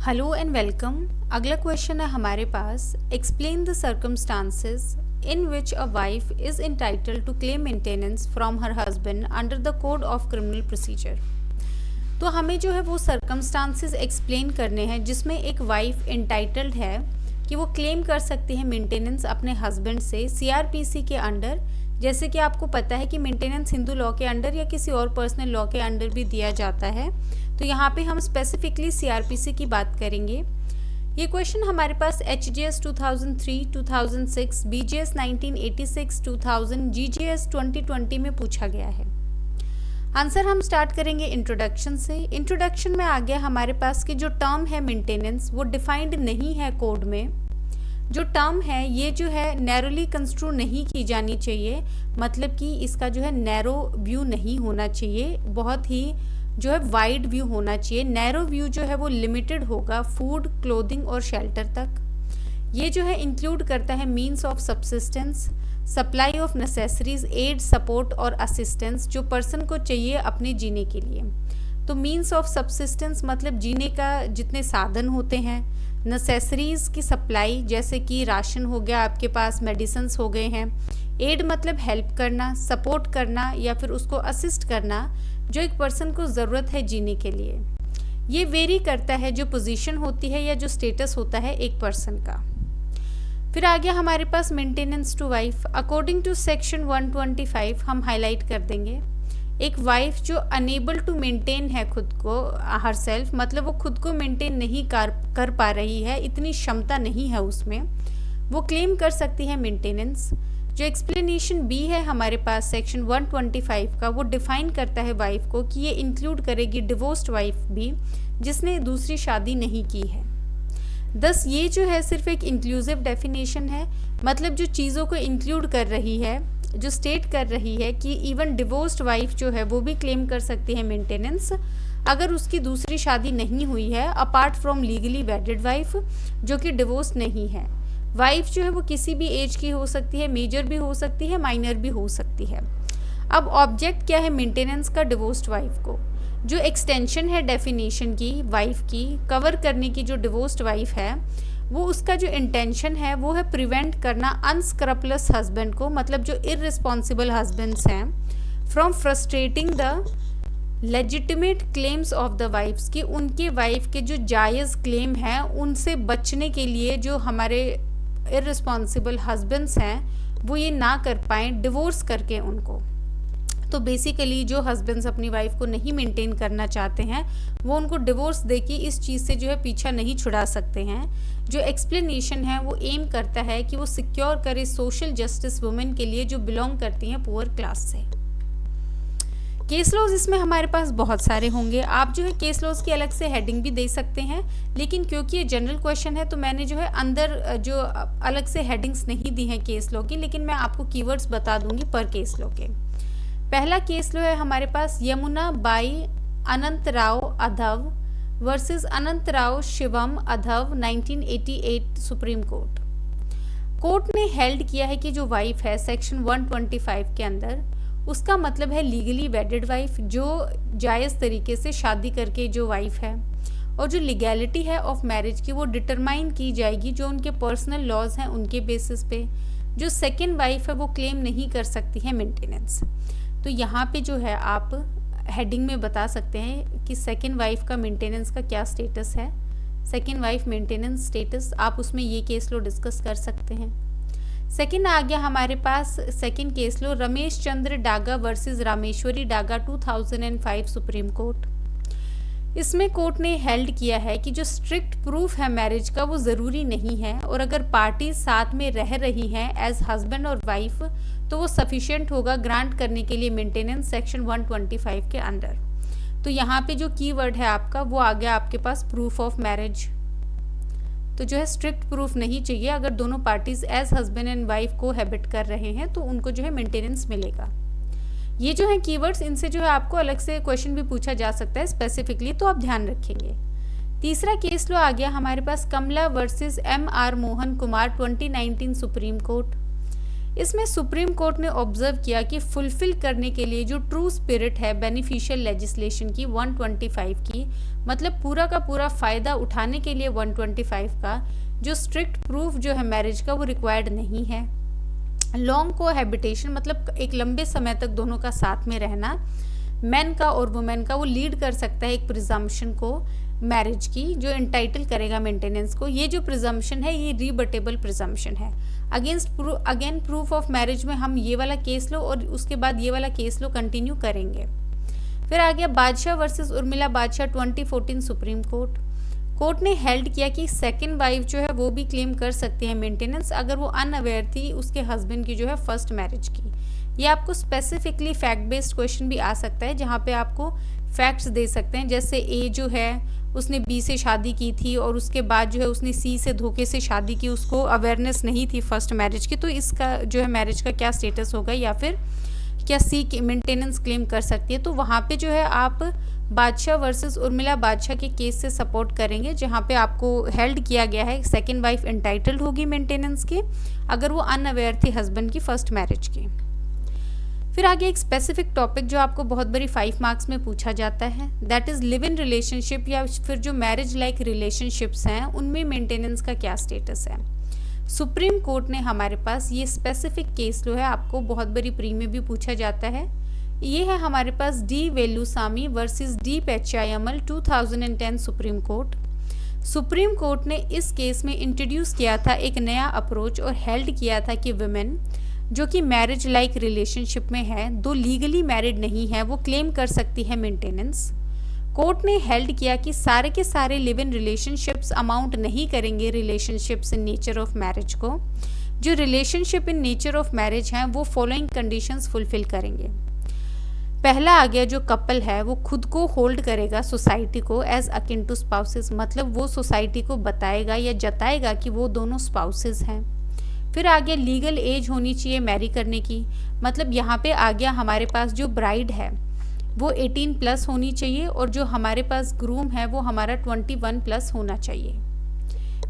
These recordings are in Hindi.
Hello and welcome. अगला क्वेश्चन है हमारे पास, explain the circumstances in which a wife is entitled to claim maintenance from her husband under the code of criminal procedure. तो हमें जो है वो सर्कमस्टांसेस एक्सप्लेन करने हैं जिसमें एक वाइफ इंटाइटल्ड है कि वो क्लेम कर सकती है मेंटेनेंस अपने हस्बैंड से सीआरपीसी के अंडर। जैसे कि आपको पता है कि मेंटेनेंस हिंदू लॉ के अंडर या किसी और पर्सनल लॉ के अंडर भी दिया जाता है, तो यहाँ पे हम स्पेसिफिकली सीआरपीसी की बात करेंगे। ये क्वेश्चन हमारे पास एचजीएस 2003, 2006, बीजीएस 1986, 2000, जीजीएस 2020 में पूछा गया है। आंसर हम स्टार्ट करेंगे इंट्रोडक्शन से। इंट्रोडक्शन में आ गया हमारे पास कि जो टर्म है मेंटेनेंस वो डिफाइंड नहीं है कोड में। जो टर्म है ये जो है नैरोली कंस्ट्रू नहीं की जानी चाहिए, मतलब कि इसका जो है नैरो व्यू नहीं होना चाहिए, बहुत ही जो है वाइड व्यू होना चाहिए। नैरो व्यू जो है वो लिमिटेड होगा फूड, क्लोथिंग और शेल्टर तक। ये जो है इंक्लूड करता है means of subsistence, supply of necessaries, aid, support और असिस्टेंस जो पर्सन को चाहिए अपने जीने के लिए। तो मीन्स ऑफ सब्सिस्टेंस मतलब जीने का जितने साधन होते हैं, नेसेसरीज की सप्लाई जैसे कि राशन हो गया आपके पास, मेडिसिन्स हो गए हैं, एड मतलब हेल्प करना, सपोर्ट करना या फिर उसको असिस्ट करना जो एक पर्सन को ज़रूरत है जीने के लिए। ये वेरी करता है जो पोजीशन होती है या जो स्टेटस होता है एक पर्सन का। फिर आ गया हमारे पास maintenance to wife. According to section 125 हम हाईलाइट कर देंगे, एक वाइफ जो अनेबल टू मेंटेन है खुद को, हर सेल्फ मतलब वो खुद को मेंटेन नहीं कर पा रही है, इतनी क्षमता नहीं है उसमें, वो क्लेम कर सकती है मेंटेनेंस। जो एक्सप्लेनेशन बी है हमारे पास सेक्शन 125 का, वो डिफाइन करता है वाइफ को कि ये इंक्लूड करेगी डिवोर्स्ड वाइफ भी जिसने दूसरी शादी नहीं की है। दस ये जो है सिर्फ एक इंक्लूसिव डेफिनेशन है, मतलब जो चीज़ों को इंक्लूड कर रही है, जो स्टेट कर रही है कि इवन डिवोर्स्ड वाइफ जो है वो भी क्लेम कर सकती है मेंटेनेंस अगर उसकी दूसरी शादी नहीं हुई है, अपार्ट फ्रॉम लीगली वेडेड वाइफ जो कि डिवोर्स नहीं है। वाइफ जो है वो किसी भी एज की हो सकती है, मेजर भी हो सकती है, माइनर भी हो सकती है। अब ऑब्जेक्ट क्या है मेंटेनेंस का डिवोर्स्ड वाइफ को, जो एक्सटेंशन है डेफिनेशन की वाइफ की कवर करने की, जो डिवोर्स्ड वाइफ है वो उसका जो इंटेंशन है वो है प्रिवेंट करना अनस्क्रपलस हस्बैंड को, मतलब जो इररिस्पॉन्सिबल हस्बैंड्स हैं, from frustrating the legitimate claims of the wifes, की उनके वाइफ के जो जायज़ क्लेम हैं उनसे बचने के लिए जो हमारे इररिस्पॉन्सिबल हस्बैंड्स हैं वो ये ना कर पाएँ डिवोर्स करके उनको। तो बेसिकली जो हस्बैंड्स अपनी वाइफ को नहीं मेंटेन करना चाहते हैं वो उनको डिवोर्स देके इस चीज़ से जो है पीछा नहीं छुड़ा सकते हैं। जो एक्सप्लेनेशन है वो एम करता है कि वो सिक्योर करे सोशल जस्टिस वुमेन के लिए जो बिलोंग करती हैं पुअर क्लास से। केस लॉज इसमें हमारे पास बहुत सारे होंगे, आप जो है केस लॉज की अलग से हेडिंग भी दे सकते हैं, लेकिन क्योंकि ये जनरल क्वेश्चन है तो मैंने जो है अंदर जो अलग से हेडिंग्स नहीं दी हैं केस लॉ की, लेकिन मैं आपको कीवर्ड्स बता दूंगी पर केस लॉ के। पहला केस लॉ है हमारे पास Yamuna Bai Anantrao Adhav versus Anantrao Shivam Adhav 1988 Supreme Court. Court ने हेल्ड किया है कि जो वाइफ है सेक्शन 125 के अंदर, उसका मतलब है लीगली वेडेड वाइफ, जो जायज़ तरीके से शादी करके जो वाइफ है, और जो लीगैलिटी है ऑफ मैरिज की वो डिटरमाइन की जाएगी जो उनके पर्सनल लॉज हैं उनके बेसिस पे। जो सेकेंड वाइफ है वो क्लेम नहीं कर सकती है मेंटेनेंस। तो यहाँ पे जो है आप हेडिंग में बता सकते हैं कि सेकेंड वाइफ का मेंटेनेंस का क्या स्टेटस है, सेकेंड वाइफ मेंटेनेंस स्टेटस, आप उसमें ये केस लो डिस्कस कर सकते हैं। सेकेंड आ गया हमारे पास second case law Ramesh Chandra Daga versus Rameshwari Daga 2005 Supreme Court. इसमें कोर्ट ने हेल्ड किया है कि जो स्ट्रिक्ट प्रूफ है मैरिज का वो ज़रूरी नहीं है, और अगर पार्टी साथ में रह रही हैं एज हस्बैंड और वाइफ तो वो सफिशिएंट होगा ग्रांट करने के लिए मेंटेनेंस सेक्शन 125 के अंडर। तो यहाँ पे जो कीवर्ड है आपका वो आ गया आपके पास प्रूफ ऑफ मैरिज। तो जो है स्ट्रिक्ट प्रूफ नहीं चाहिए, अगर दोनों parties as husband and wife को हैबिट कर रहे हैं तो उनको जो है मेंटेनेंस मिलेगा। ये जो है कीवर्ड्स, इनसे जो है आपको अलग से क्वेश्चन भी पूछा जा सकता है स्पेसिफिकली, तो आप ध्यान रखेंगे। तीसरा केस लो आ गया हमारे पास Kamala versus MR Mohan Kumar 2019 Supreme Court. इसमें सुप्रीम कोर्ट ने ऑब्जर्व किया कि फुलफिल करने के लिए जो ट्रू स्पिरिट है बेनिफिशियल लेजिस्लेशन की 125 की, मतलब पूरा का पूरा फ़ायदा उठाने के लिए 125 का जो स्ट्रिक्ट प्रूफ जो है मैरिज का वो रिक्वायर्ड नहीं है। लॉन्ग कोहैबिटेशन मतलब एक लंबे समय तक दोनों का साथ में रहना, मैन का और वुमेन का, वो लीड कर सकता है एक प्रिजम्पशन को मैरिज की जो इंटाइटल करेगा मेंटेनेंस को। ये जो प्रिजम्पशन है ये रिबटेबल प्रिजम्पशन है। अगेन प्रूफ ऑफ मैरिज में हम ये वाला केस लो और उसके बाद ये वाला केस लो कंटिन्यू करेंगे। फिर आ गया बादशाह वर्सेस उर्मिला बादशाह 2014 सुप्रीम कोर्ट ने हेल्ड किया कि सेकंड वाइफ जो है वो भी क्लेम कर सकती है मेंटेनेंस अगर वो अनअवेयर थी उसके हस्बैंड की जो है फर्स्ट मैरिज की। ये आपको स्पेसिफिकली फैक्ट बेस्ड क्वेश्चन भी आ सकता है जहाँ पे आपको फैक्ट्स दे सकते हैं, जैसे ए जो है उसने बी से शादी की थी और उसके बाद जो है उसने सी से धोखे से शादी की, उसको अवेयरनेस नहीं थी फर्स्ट मैरिज की, तो इसका जो है मैरिज का क्या स्टेटस होगा, या फिर क्या सी की मेंटेनेंस क्लेम कर सकती है। तो वहाँ पे जो है आप बादशाह वर्सेस उर्मिला बादशाह के केस से सपोर्ट करेंगे जहाँ पे आपको हेल्ड किया गया है सेकंड वाइफ एंटाइटल्ड होगी मेंटेनेंस के अगर वो अनअवेयर थी हस्बैंड की फर्स्ट मैरिज की। फिर आगे एक स्पेसिफिक टॉपिक जो आपको बहुत बड़ी 5 मार्क्स में पूछा जाता है, that is live in relationship या फिर जो मैरिज लाइक रिलेशनशिप्स हैं उनमें मेंटेनेंस का क्या स्टेटस है। सुप्रीम कोर्ट ने हमारे पास ये स्पेसिफिक केस जो है आपको बहुत बड़ी प्री में भी पूछा जाता है। ये है हमारे पास D Velusamy versus D Patchaiammal 2010 Supreme Court ने इस केस में इंट्रोड्यूस किया था एक नया अप्रोच और हेल्ड किया था कि वुमेन जो कि मैरिज लाइक रिलेशनशिप में है, दो लीगली मैरिड नहीं है, वो क्लेम कर सकती है मेंटेनेंस। कोर्ट ने हेल्ड किया कि सारे के सारे लिव इन रिलेशनशिप्स अमाउंट नहीं करेंगे relationships in nature of marriage को। जो relationship in nature of marriage हैं वो फॉलोइंग कंडीशंस फुलफिल करेंगे। पहला आ गया जो कपल है वो खुद को होल्ड करेगा सोसाइटी को एज अकिन टू स्पाउसेस, मतलब वो सोसाइटी को बताएगा या जताएगा कि वो दोनों स्पाउसेस हैं। फिर आ गया लीगल एज होनी चाहिए मैरी करने की, मतलब यहाँ पे आ गया हमारे पास जो ब्राइड है वो 18 प्लस होनी चाहिए और जो हमारे पास ग्रूम है वो हमारा 21 प्लस होना चाहिए।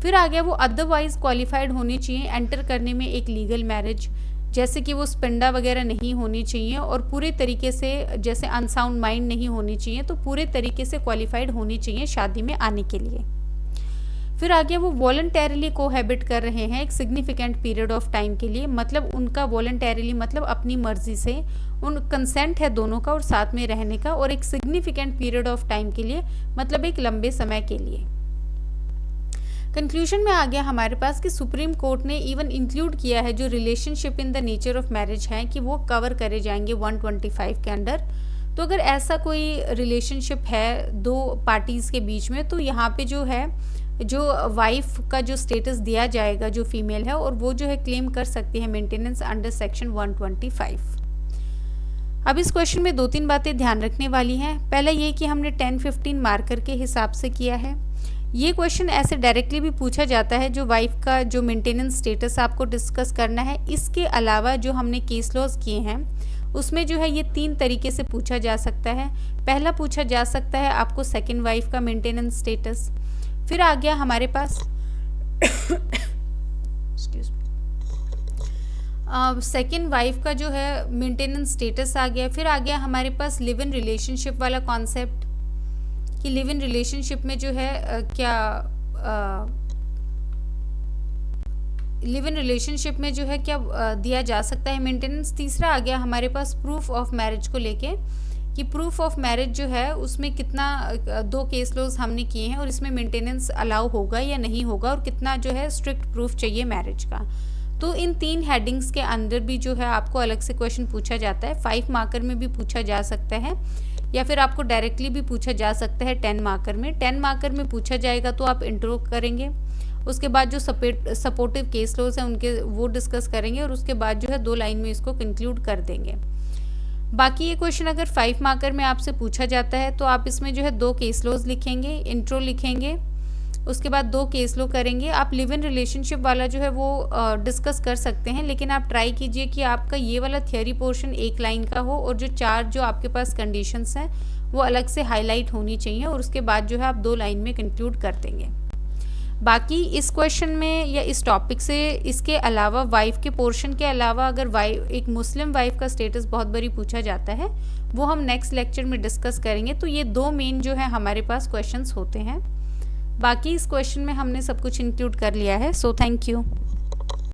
फिर आ गया वो अदरवाइज क्वालिफाइड होनी चाहिए एंटर करने में एक लीगल मैरिज, जैसे कि वो स्पिंडा वगैरह नहीं होनी चाहिए और पूरे तरीके से जैसे अनसाउंड माइंड नहीं होनी चाहिए, तो पूरे तरीके से क्वालिफाइड होनी चाहिए शादी में आने के लिए। फिर आ गया वो वॉलंटरीली कोहैबिट कर रहे हैं एक सिग्निफिकेंट पीरियड ऑफ टाइम के लिए, मतलब उनका वॉलंटरीली मतलब अपनी मर्जी से उन कंसेंट है दोनों का और साथ में रहने का, और एक सिग्निफिकेंट पीरियड ऑफ टाइम के लिए मतलब एक लंबे समय के लिए। कंक्लूजन में आ गया हमारे पास कि सुप्रीम कोर्ट ने इवन इंक्लूड किया है जो relationship in the nature of marriage हैं कि वो कवर करे जाएंगे 125 के अंडर। तो अगर ऐसा कोई रिलेशनशिप है दो पार्टीज़ के बीच में तो यहाँ पे जो है जो वाइफ का जो स्टेटस दिया जाएगा जो फीमेल है और वो जो है क्लेम कर सकती है मेंटेनेंस अंडर सेक्शन 125। अब इस क्वेश्चन में 2-3 बातें ध्यान रखने वाली हैं। पहला ये कि हमने 10-15 मार्कर के हिसाब से किया है। ये क्वेश्चन ऐसे डायरेक्टली भी पूछा जाता है जो वाइफ का जो मेंटेनेंस स्टेटस आपको डिस्कस करना है। इसके अलावा जो हमने केस लॉज किए हैं उसमें जो है ये 3 तरीके से पूछा जा सकता है। पहला पूछा जा सकता है आपको सेकेंड वाइफ का मेंटेनेंस स्टेटस। फिर आ गया हमारे पास सेकेंड वाइफ का जो है मेंटेनेंस स्टेटस आ गया। फिर आ गया हमारे पास लिव इन रिलेशनशिप वाला कॉन्सेप्ट कि लिव इन रिलेशनशिप में जो है लिव इन रिलेशनशिप में जो है क्या दिया जा सकता है मेंटेनेंस। तीसरा आ गया हमारे पास प्रूफ ऑफ मैरिज को लेके कि प्रूफ ऑफ मैरिज जो है उसमें कितना 2 केस लॉज हमने किए हैं और इसमें मेंटेनेंस अलाउ होगा या नहीं होगा और कितना जो है स्ट्रिक्ट प्रूफ चाहिए मैरिज का। तो इन 3 हेडिंग्स के अंदर भी जो है आपको अलग से क्वेश्चन पूछा जाता है। 5 मार्कर में भी पूछा जा सकता है या फिर आपको डायरेक्टली भी पूछा जा सकता है 10 मार्कर में। 10 मार्कर में पूछा जाएगा तो आप इंट्रो करेंगे, उसके बाद जो सपोर्टिव केस लॉज हैं उनके वो डिस्कस करेंगे और उसके बाद जो है 2 लाइन में इसको कंक्लूड कर देंगे। बाकी ये क्वेश्चन अगर 5 मार्कर में आपसे पूछा जाता है तो आप इसमें जो है 2 केस लॉज लिखेंगे, इंट्रो लिखेंगे, उसके बाद 2 केस लॉ करेंगे। आप लिव इन रिलेशनशिप वाला जो है वो डिस्कस कर सकते हैं, लेकिन आप ट्राई कीजिए कि आपका ये वाला थियोरी पोर्शन 1 लाइन का हो और जो 4 जो आपके पास कंडीशंस हैं वो अलग से हाईलाइट होनी चाहिए और उसके बाद जो है आप 2 लाइन में कंक्लूड कर देंगे। बाकी इस क्वेश्चन में या इस टॉपिक से इसके अलावा वाइफ के पोर्शन के अलावा अगर वाइफ एक मुस्लिम वाइफ का स्टेटस बहुत बारी पूछा जाता है, वो हम नेक्स्ट लेक्चर में डिस्कस करेंगे। तो ये 2 मेन जो है हमारे पास क्वेश्चंस होते हैं। बाकी इस क्वेश्चन में हमने सब कुछ इंक्लूड कर लिया है। So thank you.